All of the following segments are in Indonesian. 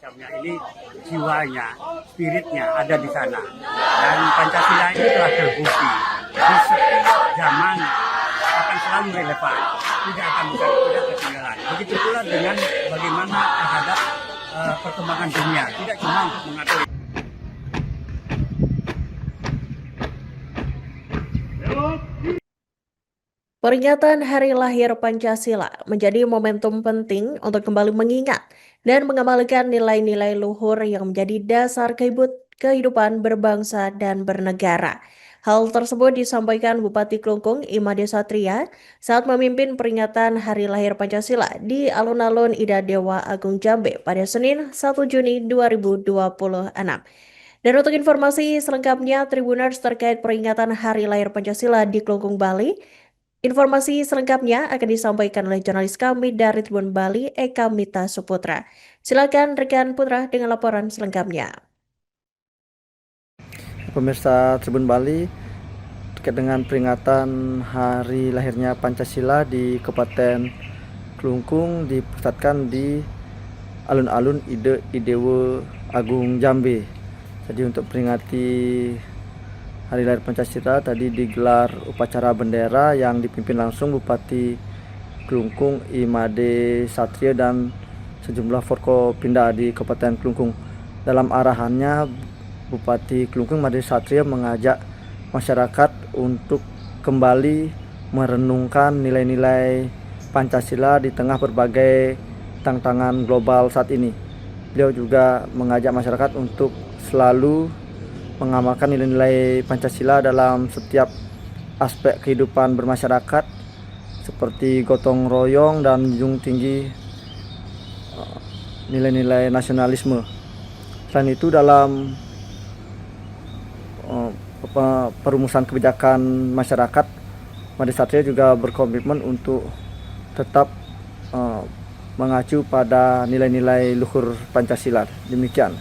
macamnya ini jiwanya, spiritnya ada di sana. Dan Pancasila ini telah terbukti di setiap zaman akan selalu relevan, tidak ketinggalan. Begitu pula dengan bagaimana terhadap perkembangan dunia, tidak cuma untuk mengatur. Peringatan Hari Lahir Pancasila menjadi momentum penting untuk kembali mengingat dan mengamalkan nilai-nilai luhur yang menjadi dasar kehidupan berbangsa dan bernegara. Hal tersebut disampaikan Bupati Klungkung Imade Satria saat memimpin peringatan Hari Lahir Pancasila di alun-alun Ida Dewa Agung Jambe pada Senin 1 Juni 2026. Dan untuk informasi selengkapnya Tribuners terkait peringatan Hari Lahir Pancasila di Klungkung, Bali, informasi selengkapnya akan disampaikan oleh jurnalis kami dari Tribun Bali, Eka Mita Suputra. Silakan rekan Putra dengan laporan selengkapnya. Pemirsa Tribun Bali, terkait dengan peringatan hari lahirnya Pancasila di Kabupaten Klungkung dipusatkan di alun-alun Idewa Agung Jambe. Jadi untuk peringati Hari Lahir Pancasila tadi digelar upacara bendera yang dipimpin langsung Bupati Klungkung Imade Satria dan sejumlah Forkopimda di Kabupaten Klungkung. Dalam arahannya, Bupati Klungkung Imade Satria mengajak masyarakat untuk kembali merenungkan nilai-nilai Pancasila di tengah berbagai tantangan global saat ini. Beliau juga mengajak masyarakat untuk selalu mengamalkan nilai-nilai Pancasila dalam setiap aspek kehidupan bermasyarakat seperti gotong royong dan menjunjung tinggi nilai-nilai nasionalisme. Selain itu dalam perumusan kebijakan masyarakat, Imade Satria juga berkomitmen untuk tetap mengacu pada nilai-nilai luhur Pancasila. Demikian.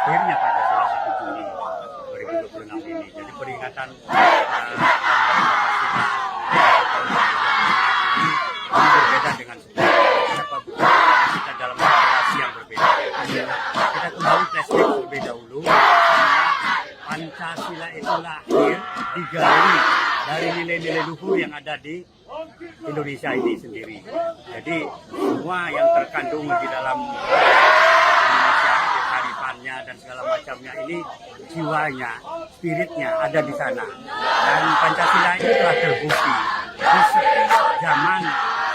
Lahirnya Pancasila 1 Juni 2026 ini. Jadi peringatan Pancasila ini berbeda dengan sebelumnya. Kita dalam generasi yang berbeda. Kita kembali flashback terlebih dahulu. Pancasila itu lahir, digali dari nilai-nilai luhur yang ada di Indonesia ini sendiri. Jadi semua yang terkandung di dalam dan segala macamnya ini jiwanya, spiritnya ada di sana. Dan Pancasila ini telah terbukti di setiap zaman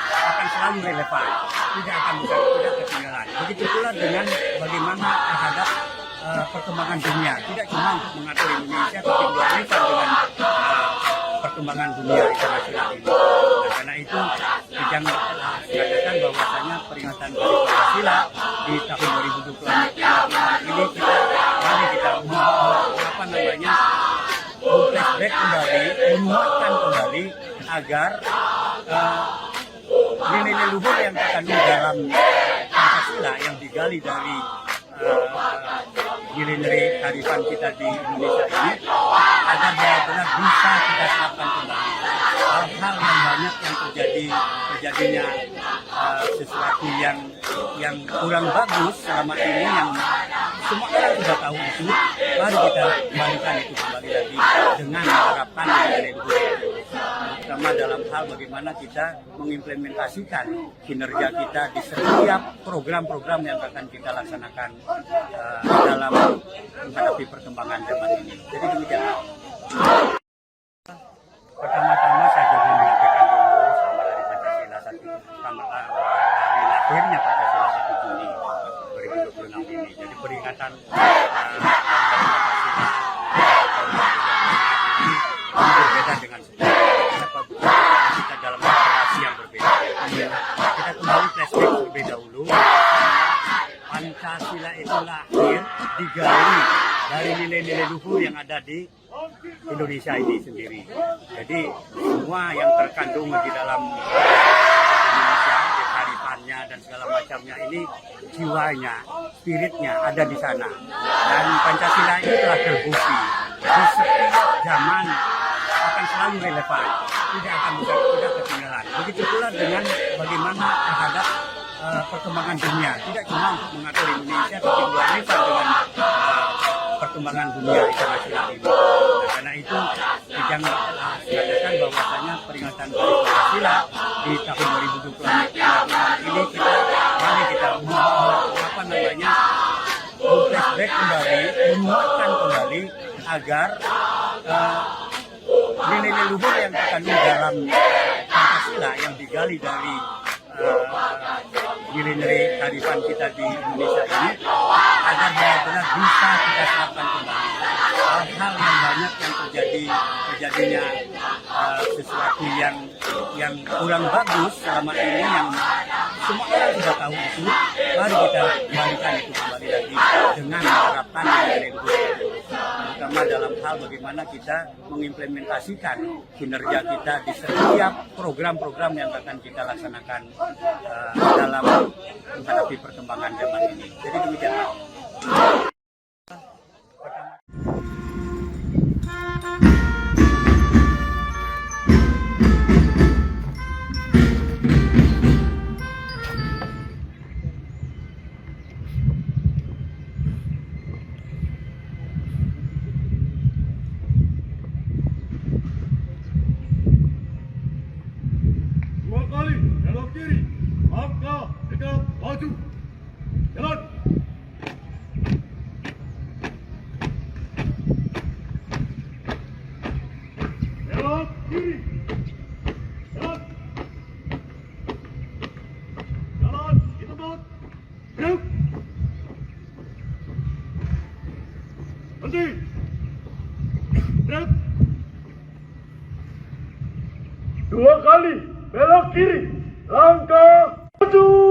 akan selalu relevan, tidak ketinggalan. Begitu pula dengan bagaimana terhadap perkembangan dunia, tidak cuma untuk mengatur Indonesia, tapi juga relevan dengan perkembangan dunia internasional ini. Nah, karena itu yang dikatakan bahwasanya peringatan Hari Pancasila di tahun 2026 ini kita flashback kembali, menguatkan kembali agar nilai-nilai luhur yang terkandung dalam Pancasila yang digali dari nilai-nilai kearifan kita di Indonesia ini agar benar-benar bisa kita terapkan kembali. Hal-hal yang banyak yang terjadinya sesuatu yang kurang bagus selama ini yang semua orang sudah tahu itu, mari kita kembalikan itu kembali lagi dengan menerapkan nilai luhur, terutama dalam hal bagaimana kita mengimplementasikan kinerja kita di setiap program-program yang akan kita laksanakan dalam menghadapi perkembangan zaman ini. Jadi demikian. Pertama-tama saya juga menyampaikan dulu selamat hari lahirnya Pancasila 1 Juni 2026 ini. Jadi peringatan Pancasila ini berbeda dengan sebelumnya. Kita dalam generasi yang berbeda. Kita kembali flashback terlebih dahulu. Pancasila itu lahir, digali dari nilai-nilai luhur yang ada di Indonesia ini sendiri. Jadi semua yang terkandung di dalam Indonesia, kearifannya dan segala macamnya ini jiwanya, spiritnya ada di sana. Dan Pancasila ini telah terbukti di setiap zaman akan selalu relevan, tidak akan tidak ketinggalan. Begitu pula dengan bagaimana terhadap perkembangan dunia, tidak cuma untuk mengatur Indonesia, tapi luar biasa dengan perkembangan dunia internasional ini. Nah, karena itu yang mengatakan bahwasanya peringatan Hari Pancasila di tahun 2024 ini kita flashback kembali, menguatkan kembali agar nilai-nilai luhur yang terkandung dalam Pancasila yang digali dari nilai-nilai kearifan kita di Indonesia ini agar benar-benar bisa kita terapkan kembali. Hal-hal yang banyak yang terjadinya sesuatu yang kurang bagus selama ini yang semua orang sudah tahu itu, mari kita kembalikan itu kembali lagi dengan menerapkan nilai luhur, terutama dalam hal bagaimana kita mengimplementasikan kinerja kita di setiap program-program yang akan kita laksanakan dalam menghadapi perkembangan zaman ini. Jadi demikian. Dua kali belok kiri, langkah dekat maju, jalan. Belok kiri, jalan. Jalan di tempat, yuk. Berhenti. Break. Dua kali belok kiri, langkah maju.